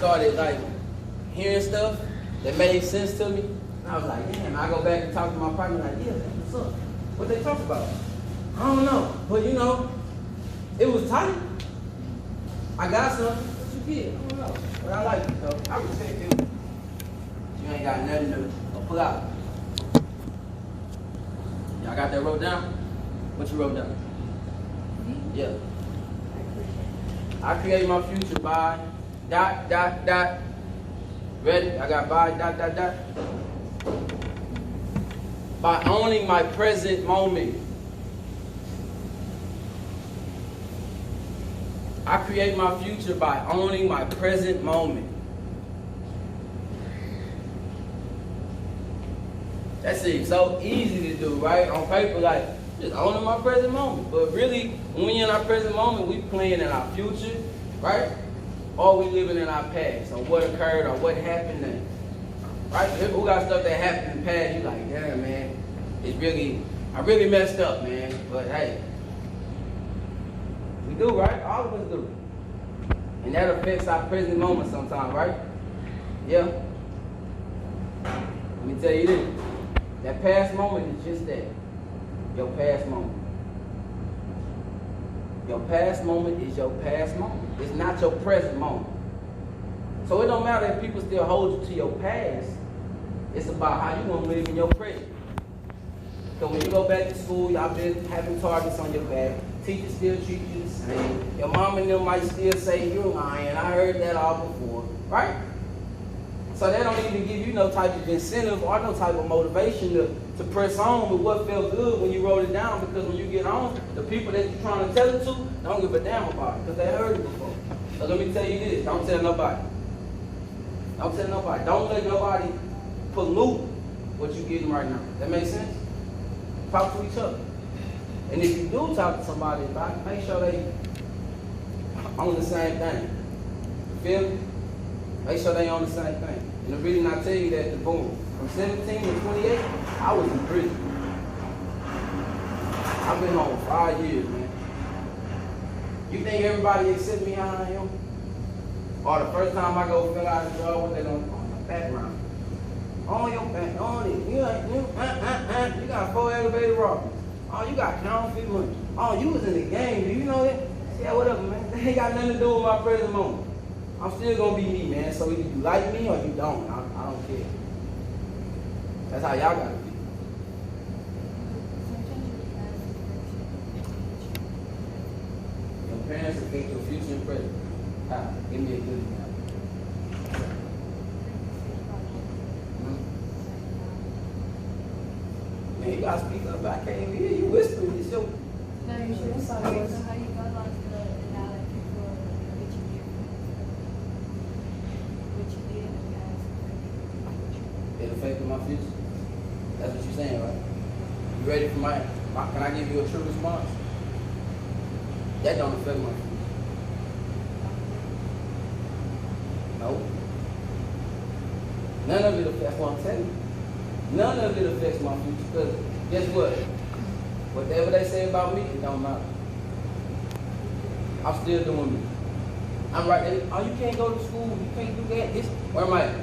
started like hearing stuff that made sense to me. And I was like, damn, I go back and talk to my partner like, yeah, what's up? What they talk about? I don't know. But you know, it was tight. I got something. What you did? I don't know. But I like it though. I respect you. You ain't got nothing to pull out. Y'all got that wrote down? What you wrote down? Yeah. I create my future by ... Ready? I got by ... By owning my present moment. I create my future by owning my present moment. That seems so easy to do, right? On paper, like, just owning my present moment. But really, when we in our present moment, we playing in our future, right? Or we living in our past, or what occurred, or what happened then. Right? Who got stuff that happened in the past, you like, damn, man, I really messed up, man. But hey, we do, right? All of us do. And that affects our present moment sometimes, right? Yeah. Let me tell you this. That past moment is just that. Your past moment. Your past moment is your past moment. It's not your present moment. So it don't matter if people still hold you to your past. It's about how you want to live in your present. So when you go back to school, y'all been having targets on your back. Teachers still treat you the same. Your mom and them might still say you're lying. I heard that all before, right? So they don't even give you no type of incentive or no type of motivation to press on with what felt good when you wrote it down, because when you get on, the people that you're trying to tell it to don't give a damn about it because they heard it before. So let me tell you this, don't tell nobody. Don't tell nobody. Don't let nobody pollute what you're getting right now. That makes sense? Talk to each other. And if you do talk to somebody about it, make sure they on the same thing. You feel me? Make sure they on the same thing. And the reason I tell you that, the boom, from 17 to 28, I was in prison. I've been home 5 years, man. You think everybody accept me how I am? Or the first time I go fill out a job, what they gonna on my background? On your back, on it. You got 4 elevated robberies. Oh, you got counterfeit money. Oh, you was in the game. Do you know that? Yeah, whatever, man. That ain't got nothing to do with my present moment. I'm still gonna be me, man. So either you like me or you don't. I don't care. That's how y'all gotta be. Your parents affect your future and present. Give me a good example. Man, you gotta speak up. I can't even hear you whispering. It's your... No, you should. So how you go like the analogy for what you did, it affected my future. That's what you're saying, right? You ready for my can I give you a true response? That don't affect my future. No. None of it affects what I'm telling you. None of it affects my future, because guess what? Whatever they say about me, it don't matter. I'm still doing me. I'm right there. Oh, you can't go to school. You can't do that. Where am I at?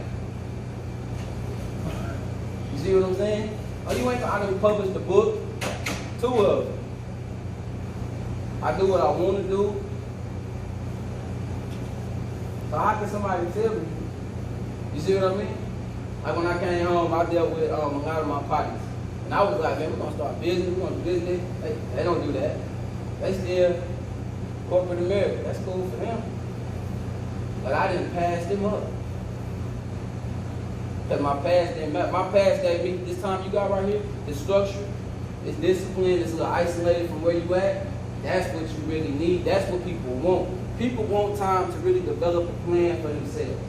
You see what I'm saying? Oh, you ain't gonna publish the book. 2 of them. I do what I want to do. So how can somebody tell me? You see what I mean? Like when I came home, I dealt with a lot of my partners. And I was like, man, we're going to start business, we're going to do business. They don't do that. They still corporate America. That's cool for them. But I didn't pass them up. Because my past didn't matter. My past gave me, this time you got right here, the structure, this discipline, this little isolated from where you at. That's what you really need. That's what people want. People want time to really develop a plan for themselves.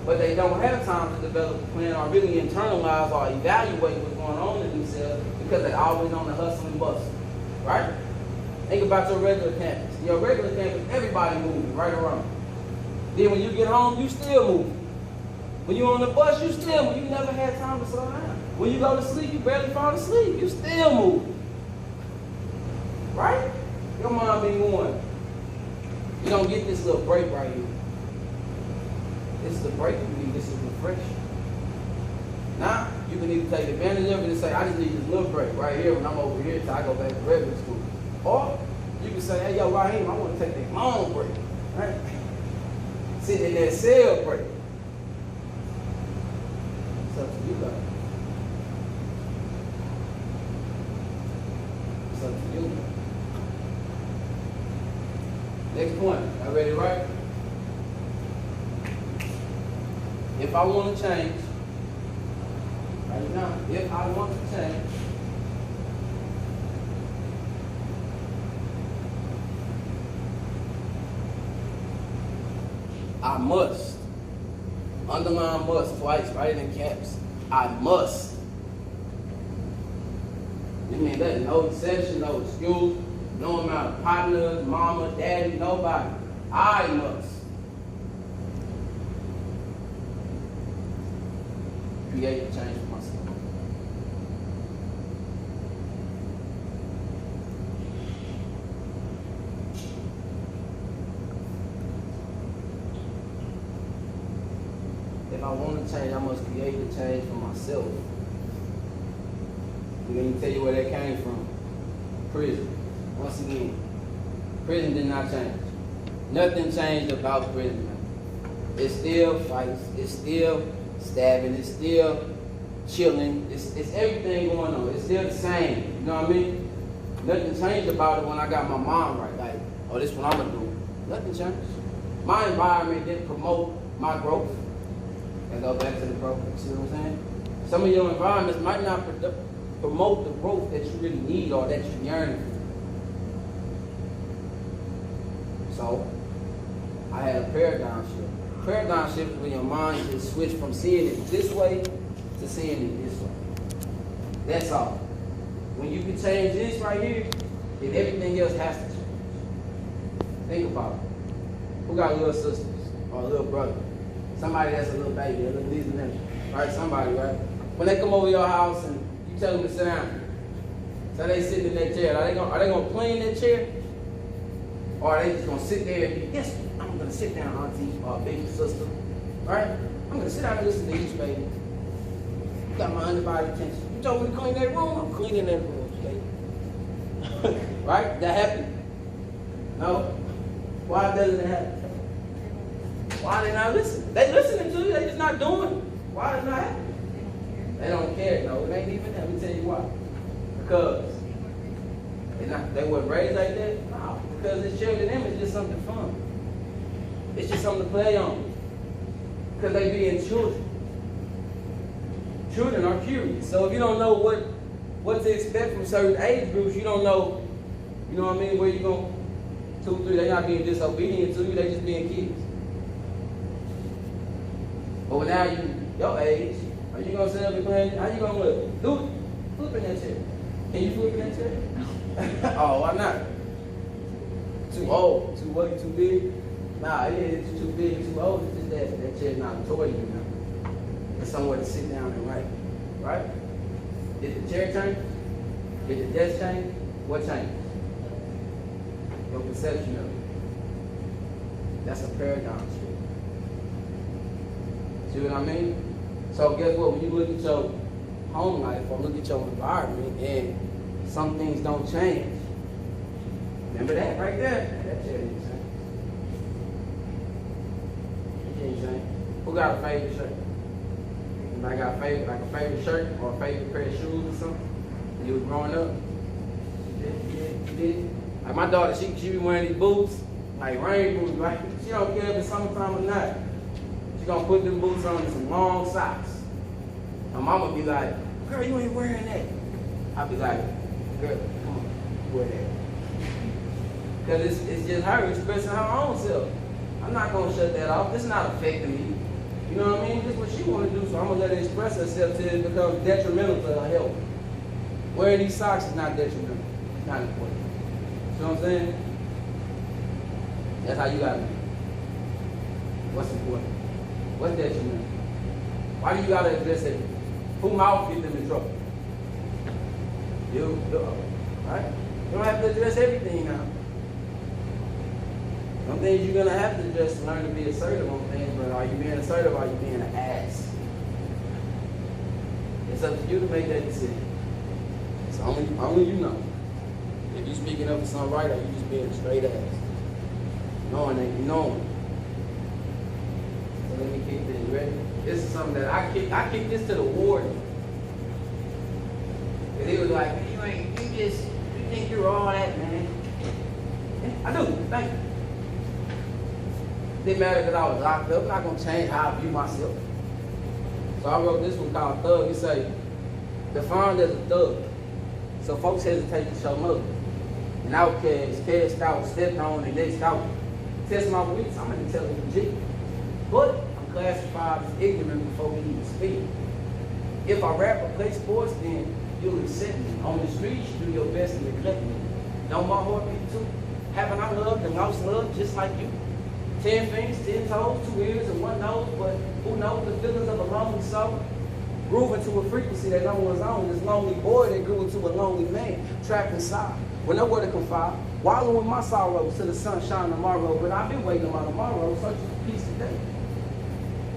But they don't have time to develop a plan or really internalize or evaluate what's going on in themselves because they're always on the hustle and bustle, right? Think about your regular campus. Your regular campus, everybody moving right around. Then when you get home, you still moving. When you're on the bus, you still moving. You never had time to slow down. When you go to sleep, you barely fall asleep. You still moving. Right? Your mind be going, you don't get this little break right here. This is a break you need. This is refreshing. Now, you can either take advantage of it and say, I just need this little break right here when I'm over here till I go back to regular school. Or you can say, hey, yo, Raheem, I want to take that long break. Right? Sitting in that cell break. It's up to you, guys. It's up to you. Next point. Y'all ready, right? If I want to change, right now, if I want to change, I must. Underline must twice, write it in caps. I must. You mean that? No exception, no excuse, no amount of partners, mama, daddy, nobody. I must. Create a change for myself. If I want to change, I must create the change for myself. Let me tell you where that came from. Prison. Once again, prison did not change. Nothing changed about prison. It's still fights. It's still stabbing. It's still chilling. It's everything going on. It's still the same. You know what I mean? Nothing changed about it when I got my mind right. Like, oh, this is what I'm going to do. Nothing changed. My environment didn't promote my growth. And go back to the growth. See what I'm saying? Some of your environments might not promote the growth that you really need or that you yearn for. So, I had a paradigm shift. Paradigm shift is when your mind just switched from seeing it this way to seeing it this way. That's all. When you can change this right here, then everything else has to change. Think about it. Who got little sisters or a little brother? Somebody that's a little baby, a little niece and nephew. Right? Somebody, right? When they come over your house and you tell them to sit down, so they sit in that chair, are they gonna clean that chair? Or are they just gonna sit there and be, yes, I'm gonna sit down, auntie or big sister. Right? I'm gonna sit down and listen to you, baby. You got my undivided attention. You told me to clean that room, I'm cleaning that room, baby. Right? That happen? No? Why doesn't it happen? Why they not listening? They listening to you, they just not doing it. Why is it not happening? They don't care. No, it ain't even that. Let me tell you why. Because they weren't raised like that? No. Because it's children them is just something fun. It's just something to play on. Because they being children. Children are curious. So if you don't know what to expect from certain age groups, you don't know, you know what I mean, where you going 2, 3, they're not being disobedient to you, they just being kids. But now your age, are you gonna sit up and play? How you gonna look? Do it. Flip in that chair. Can you flip in that chair? Oh, why not? Too old, too what? Too big? Nah, it is too big, too old. It's just that chair's not a toy anymore. It's somewhere to sit down and write. Right? Did the chair change? Did the desk change? What changed? Your perception of it. That's a paradigm shift. See what I mean? So guess what? When you look at your home life or look at your environment and some things don't change, remember that right there? That chair didn't change. It didn't change. Who got a favorite shirt? Anybody got a favorite shirt or a favorite pair of shoes or something? When you was growing up? You did? Like my daughter, she be wearing these boots, like rain boots, right? She don't care if it's summertime or not. Gonna put them boots on and some long socks. My mama be like, girl, you ain't wearing that. I be like, girl, come on, wear that. Because it's just her expressing her own self. I'm not gonna shut that off. It's not affecting me. You know what I mean? This is what she wanna do, so I'm gonna let her express herself till it becomes detrimental to her health. Wearing these socks is not detrimental. It's not important. You know what I'm saying? That's how you gotta be. What's important? What's detrimental? Why do you gotta address it? Who mouth get them in trouble? You, right? You don't have to address everything now. Some things you're gonna have to just learn to be assertive on things, but are you being assertive or are you being an ass? It's up to you to make that decision. It's only you know. If you speaking up for something right or you just being a straight ass. Knowing ain't knowing. So let me kick this. You ready? This is something that I kicked this to the warden. And he was like, man, you think you're all that, man. Yeah, I do, thank you. Didn't matter because I was locked up. I'm not gonna change how I view myself. So I wrote this one called Thug. It say, defined as a thug. So folks hesitate to show love. An outcast, cast out, stepped on, and next out. Test my wits, I'm an intelligent G. But I'm classified as ignorant before we even speak. If I rap or play sports, then you'll accept me. On the streets, you do your best to neglect me. Know my heartbeat too. Haven't I loved and lost love just like you? 10 fingers, 10 toes, 2 ears, and 1 nose, but who knows the feelings of a lonely soul? Grooving to a frequency that no one's on. This lonely boy that grew into a lonely man, trapped inside, with nowhere to confide. Wallowing with my sorrows till the sun shine tomorrow, but I've been waiting on my tomorrow, searching for peace today.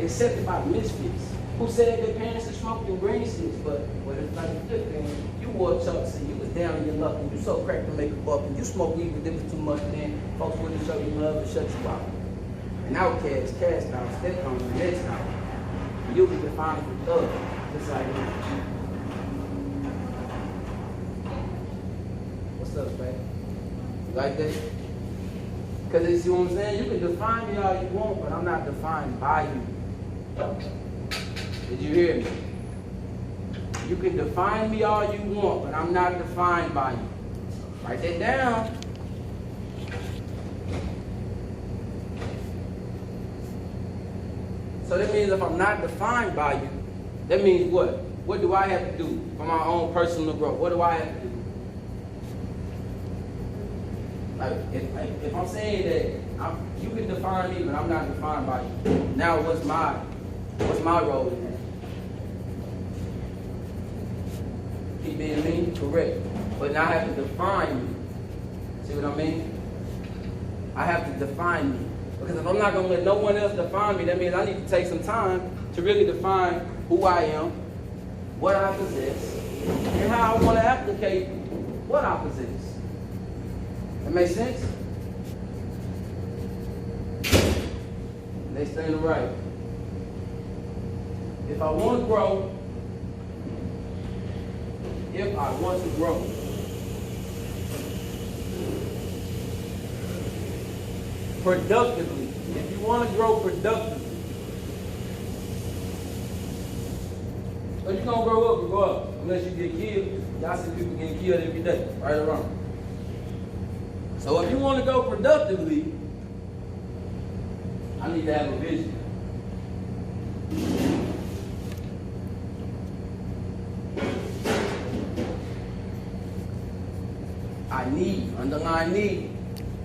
Accepted by the misfits, who said their parents had smoked in green sticks, but what if like a good thing? You wore chucks and you was down in your luck, and you so cracked to make a buck, and you smoked weed with it too much, then folks wouldn't show you love and shut you out. An outcast, cast out, stepped on the next out. You'll be defined for thug, just like me. What's up, babe? You like that? Because you see what I'm saying? You can define me all you want, but I'm not defined by you. Did you hear me? You can define me all you want, but I'm not defined by you. Write that down. So that means if I'm not defined by you, that means what? What do I have to do for my own personal growth? What do I have to do? Like, if I'm saying that you can define me, but I'm not defined by you. Now, what's my role in that? Keep being me, correct. But now I have to define you. See what I mean? I have to define me. Because if I'm not going to let no one else define me, that means I need to take some time to really define who I am, what I possess, and how I want to applicate what I possess. That makes sense? Next thing to write. If I want to grow, productively. If you want to grow productively, but you're going to grow up, you grow up. Unless you get killed. Y'all see people getting killed every day, right or wrong. So if you want to go productively, I need to have a vision. I need, underline need,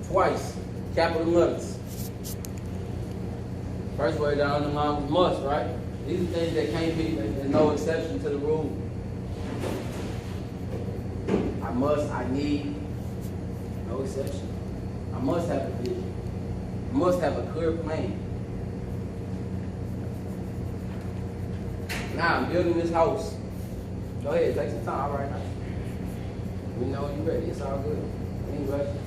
twice, capital letters. First word that I underline was must, right? These are things that can't be, there's no exception to the rule. I must, I need, no exception. I must have a vision. I must have a clear plan. Now I'm building this house. Go ahead, take some time right now. We know you're ready. It's all good. We ain't rushing.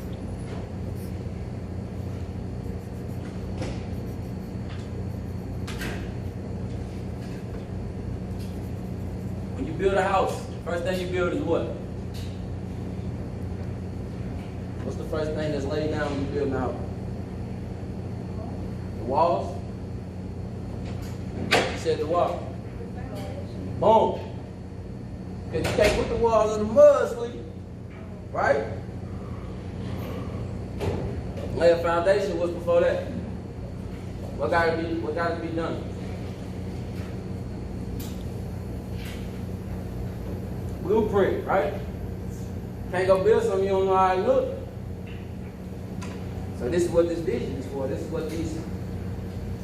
When you build a house, first thing you build is what? What's the first thing that's laid down when you build a house? The walls? You said the wall. Boom. Because you can't put the walls in the mud, sweetie. Right? Lay a foundation. What's before that? What got to be done? Blueprint, right? Can't go build something you don't know how it look. So this is what this vision is for. This is what this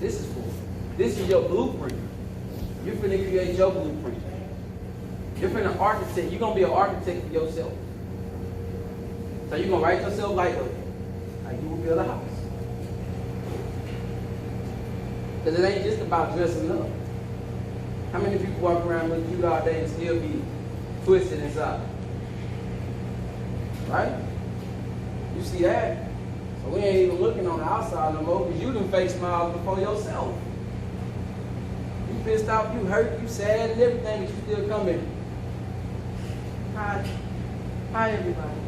is for. This is your blueprint. You're finna create your blueprint. You're finna architect. You're gonna be an architect for yourself. So you're gonna write yourself like you will build a house. Because it ain't just about dressing up. How many people walk around with you all day and still be twisted inside? Right? You see that? So we ain't even looking on the outside no more because you done fake smiles before yourself. You pissed off, you hurt, you sad and everything, but you still come in. Hi everybody.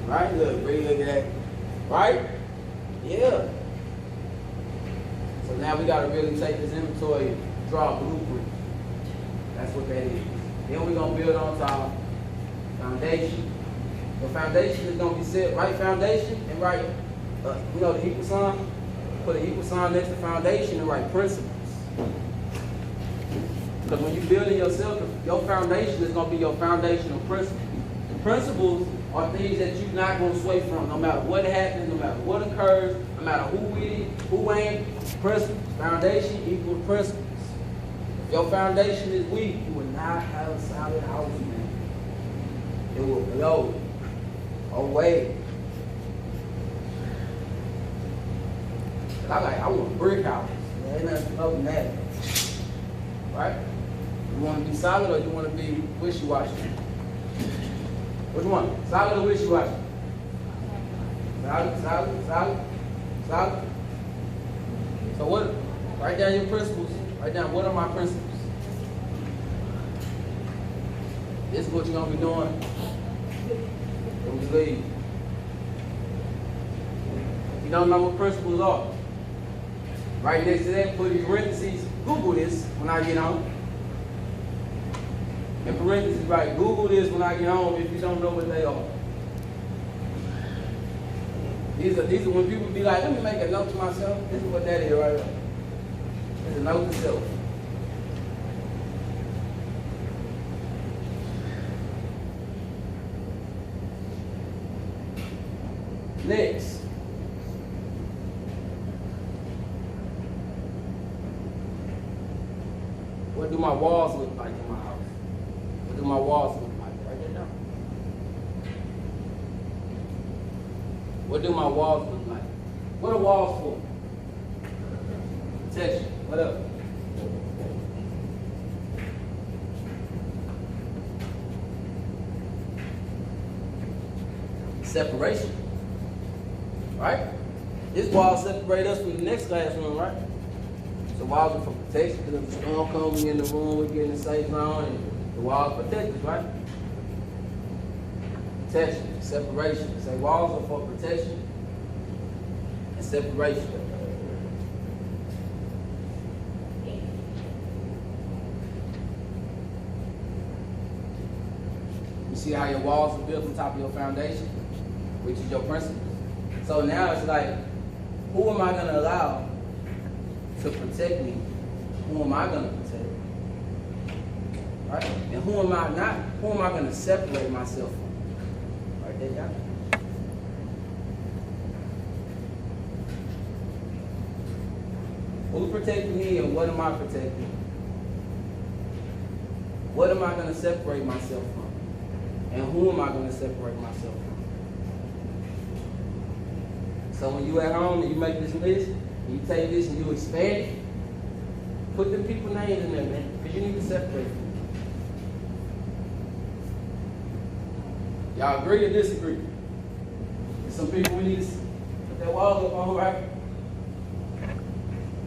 Right? Look, really look at that. Right? Yeah. So now we got to really take this inventory and draw a blueprint. That's what that is. Then we're going to build on top foundation. The foundation is going to be set, right foundation and right, you know, the equal sign. Put an equal sign next to foundation and write principles. Because when you're building yourself, your foundation is going to be your foundational principles. The principles are things that you're not going to sway from, no matter what happens, no matter what occurs, no matter who with it, who ain't. Principles. Foundation equals principles. If your foundation is weak, you will not have a solid house, man. It will blow away. I want a brick house. There ain't nothing other than that. Right? You want to be solid or you want to be wishy-washy? Which one? Solid or wishy-washy? Solid, solid, solid, solid. So what? Write down your principles. Write down what are my principles. This is what you're going to be doing when you leave. If you don't know what principles are, right next to that, put in parentheses, Google this when I get home. In parentheses, write, Google this when I get home if you don't know what they are. These are when people be like, let me make a note to myself. This is what that is right there. It's a note to self. Next. What do my walls look like in my house? What do my walls look like? Write that down. What do my walls look like? What are walls for? Protection. What up? Separation. Right? This wall separates us from the next classroom, right? So walls are for protection, because if the storm comes, we in the room, we get in the safe zone, and the walls protect us, right? Protection, separation. Say walls are for protection and separation. You see how your walls are built on top of your foundation, which is your principles. So now it's like, who am I going to allow to protect me? Who am I going to protect? Right? And who am I not? Who am I going to separate myself from? Right there, y'all. Who's protecting me and what am I protecting? What am I going to separate myself from? And who am I going to separate myself from? So when you at home and you make this list, and you take this and you expand it, put them people's names in there, man, because you need to separate them. Y'all agree or disagree? There's some people we need to put that wall up on, right?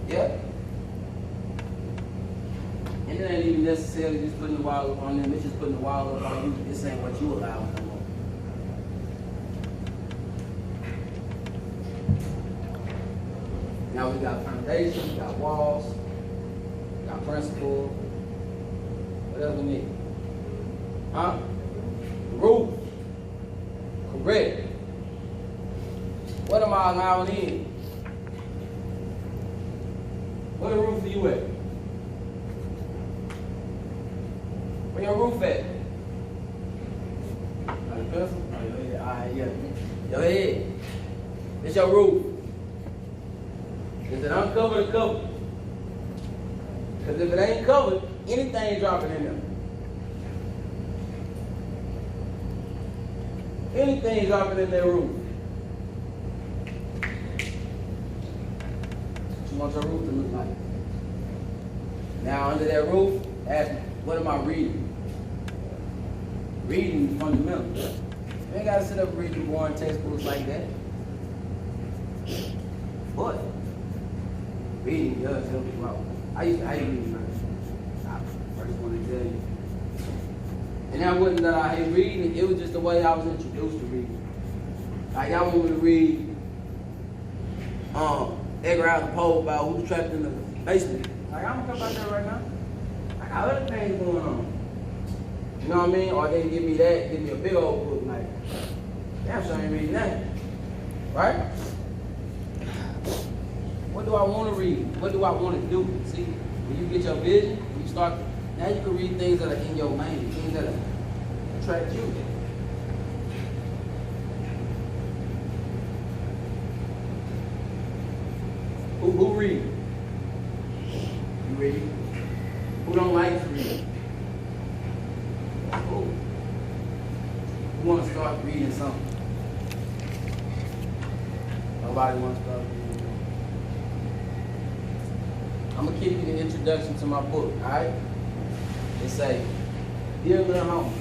Yeah. And it ain't even necessarily just putting the wall up on them, it's just putting the wall up on you. This ain't what you allow no more. Now we got foundation, we got walls, we got principle. What else we need? Huh? Roof. Correct. What am I allowing in? Where the roof are you at? Where your roof at? Got a pencil? Oh, your head. All right, yeah. Your head. It's your roof. Is it uncovered or covered? Because if it ain't covered, anything dropping in there. Anything dropping in their roof. you want your roof to look like? Now, under that roof, ask me, what am I reading? Reading is fundamental. You ain't got to sit up reading boring textbooks like that. But reading does help you out. I used to hate reading first. I just want to tell you. And that wasn't that I hate reading, it was just the way I was introduced to reading. Like, y'all want me to read Edgar Allan Poe about who's trapped in the basement. Like, I don't care about that right now. I got other things going on. You know what I mean? Or they give me that, give me a big old book, like, damn sure I ain't reading that. Right? What do I want to read? What do I want to do? See, when you get your vision, when you start, now you can read things that are in your lane, things that attract you. Who read? You read? Who don't like to read? Who want to start reading something? Nobody wants to start reading. I'm going to give you the introduction to my book, alright? It say, Dear Little Homie,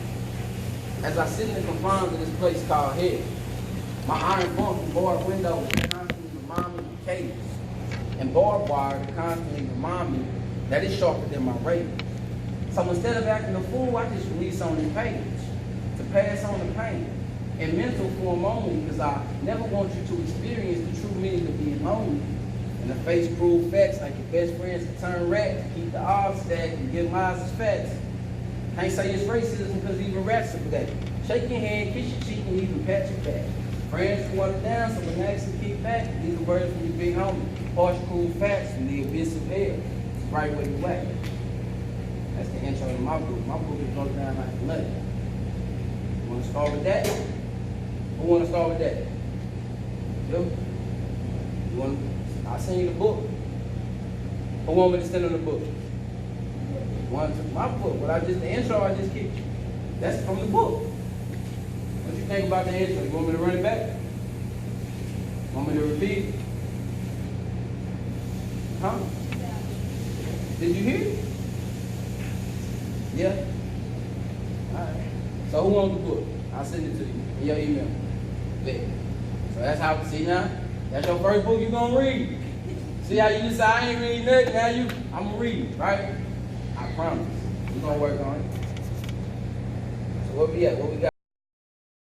as I sit in the confines of this place called Hell, my iron bunk and barred windows constantly remind me of cages, and barbed wire constantly remind me that it's sharper than my razor. So instead of acting a fool, I just release on this page to pass on the pain in mental form only, because I never want you to experience the true meaning of being lonely. And the face prove facts like your best friends can turn rats, keep the odds stacked and give lies as facts. Can't say it's racism because even rats are pathetic. Shake your hand, kiss your cheek, and even pat your back. Friends who water down, so relax and kick back. These are words from your big homie. Harsh, cruel facts from the abyss of hell. It's right where you at. That's the intro to my book. My book is broken down like a nut. You want to start with that? Who want to start with that? You? You want? I'll send you the book. Who want me to send them the book? One to my book. Well, the intro I just kicked you. That's from the book. What you think about the intro? You want me to run it back? Want me to repeat it? Huh? Yeah. Did you hear it? Yeah? Alright. So who wants the book? I'll send it to you in your email. Yeah. So that's how, see now? That's your first book you're gonna read. See how you just say, I ain't reading nothing, now I'm gonna read it, right? I promise. We're gonna work on it. So where we at? What we got?